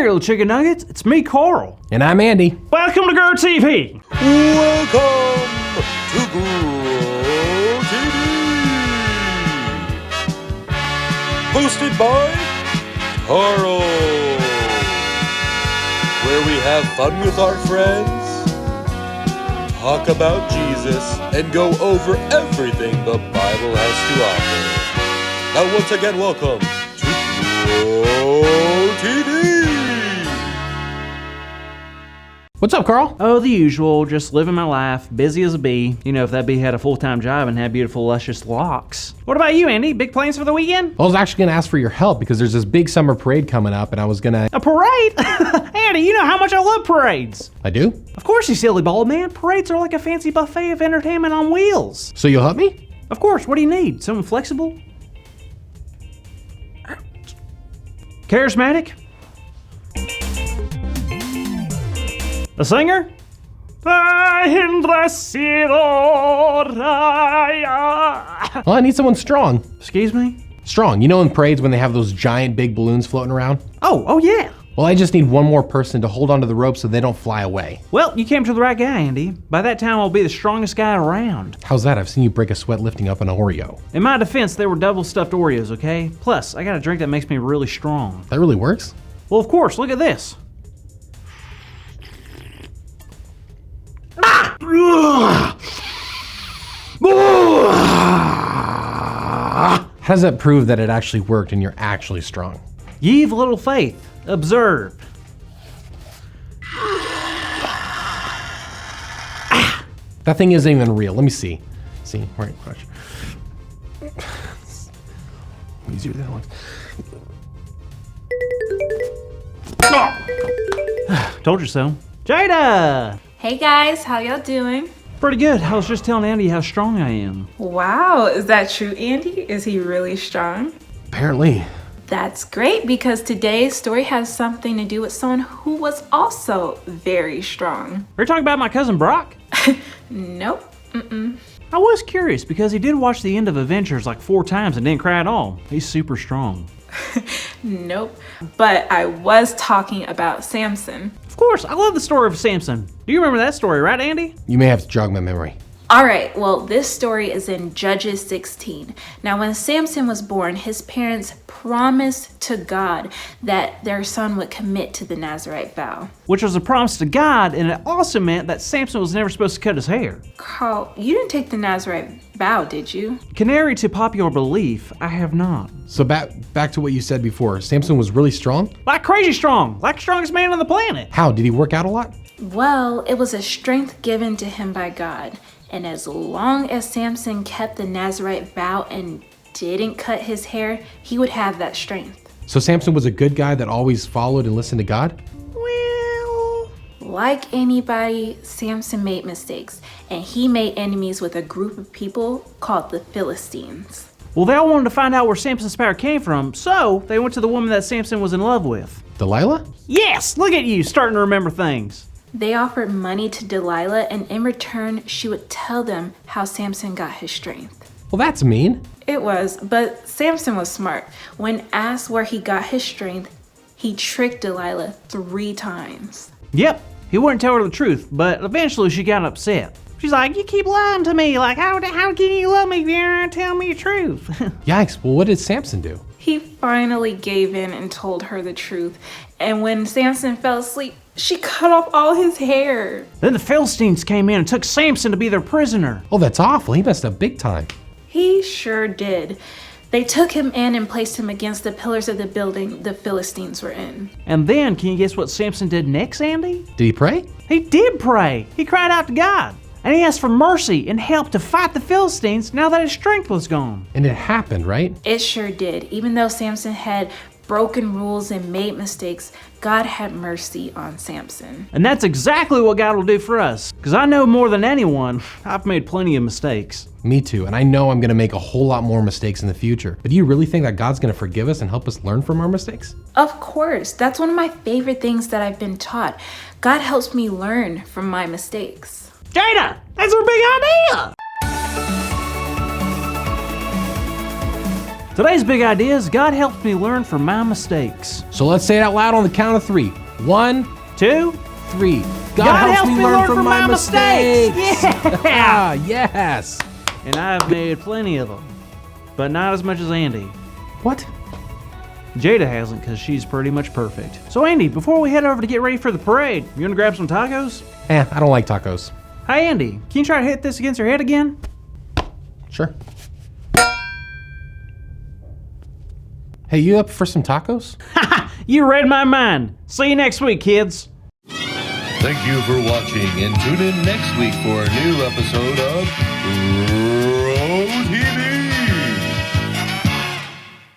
there, little chicken nuggets. It's me, Carl. And I'm Andy. Welcome to Grow TV. Welcome to Grow TV. Hosted by Carl. Where we have fun with our friends, talk about Jesus, and go over everything the Bible has to offer. Now once again, welcome to Grow TV. What's up, Carl? Oh, the usual, just living my life, busy as a bee. You know, if that bee had a full-time job and had beautiful, luscious locks. What about you, Andy? Big plans for the weekend? I was actually gonna ask for your help because there's this big summer parade coming up and I was gonna... A parade? Andy, you know how much I love parades. I do? Of course, you silly bald man. Parades are like a fancy buffet of entertainment on wheels. So you'll help me? Of course, what do you need? Someone flexible? Charismatic? A singer? Well, I need someone strong. Excuse me? Strong. You know in parades when they have those giant big balloons floating around? Oh yeah. Well, I just need one more person to hold onto the rope so they don't fly away. Well, you came to the right guy, Andy. By that time, I'll be the strongest guy around. How's that? I've seen you break a sweat lifting up an Oreo. In my defense, they were double stuffed Oreos, okay? Plus, I got a drink that makes me really strong. That really works? Well, of course, look at this. How does that prove that it actually worked and you're actually strong? Ye've little faith. Observe. That thing isn't even real. Let me see. See, right, watch. Easier than it looks. Told you so. Jada! Hey guys, how y'all doing? Pretty good. I was just telling Andy how strong I am. Wow, is that true, Andy? Is he really strong? Apparently. That's great because today's story has something to do with someone who was also very strong. Are you talking about my cousin Brock? Nope. I was curious because he did watch the end of Avengers like 4 times and didn't cry at all. He's super strong. Nope. But I was talking about Samson. Of course, I love the story of Samson. Do you remember that story, right, Andy? You may have to jog my memory. All right, well, this story is in Judges 16. Now, when Samson was born, his parents promised to God that their son would commit to the Nazirite vow. Which was a promise to God, and it also meant that Samson was never supposed to cut his hair. Carl, you didn't take the Nazirite vow, did you? Contrary to popular belief, I have not. So back to what you said before. Samson was really strong? Like crazy strong, like the strongest man on the planet. How? Did he work out a lot? Well, it was a strength given to him by God. And as long as Samson kept the Nazirite vow and didn't cut his hair, he would have that strength. So Samson was a good guy that always followed and listened to God? Well, like anybody, Samson made mistakes, and he made enemies with a group of people called the Philistines. Well, they all wanted to find out where Samson's power came from, so they went to the woman that Samson was in love with. Delilah? Yes, look at you, starting to remember things. They offered money to Delilah, and in return, she would tell them how Samson got his strength. Well, that's mean. It was, but Samson was smart. When asked where he got his strength, he tricked Delilah 3 times. Yep, he wouldn't tell her the truth, but eventually she got upset. She's like, you keep lying to me, like how can you love me if you don't tell me the truth? Yikes, well what did Samson do? He finally gave in and told her the truth. And when Samson fell asleep, she cut off all his hair. Then the Philistines came in and took Samson to be their prisoner. Oh, that's awful. He messed up big time. He sure did. They took him in and placed him against the pillars of the building the Philistines were in. And then, can you guess what Samson did next, Andy? Did he pray? He did pray. He cried out to God. And he asked for mercy and help to fight the Philistines now that his strength was gone. And it happened, right? It sure did. Even though Samson had broken rules and made mistakes, God had mercy on Samson. And that's exactly what God will do for us. Because I know more than anyone, I've made plenty of mistakes. Me too, and I know I'm gonna make a whole lot more mistakes in the future. But do you really think that God's gonna forgive us and help us learn from our mistakes? Of course, that's one of my favorite things that I've been taught. God helps me learn from my mistakes. Jada, that's our big idea! Today's big idea is God helps me learn from my mistakes. So let's say it out loud on the count of 3. 1, 2, 3. God helps me learn from my mistakes. Yeah. Yes. And I've made plenty of them, but not as much as Andy. What? Jada hasn't, because she's pretty much perfect. So Andy, before we head over to get ready for the parade, you wanna grab some tacos? I don't like tacos. Hey Andy, can you try to hit this against her head again? Sure. Hey, you up for some tacos? You read my mind. See you next week, kids. Thank you for watching, and tune in next week for a new episode of Bro TV.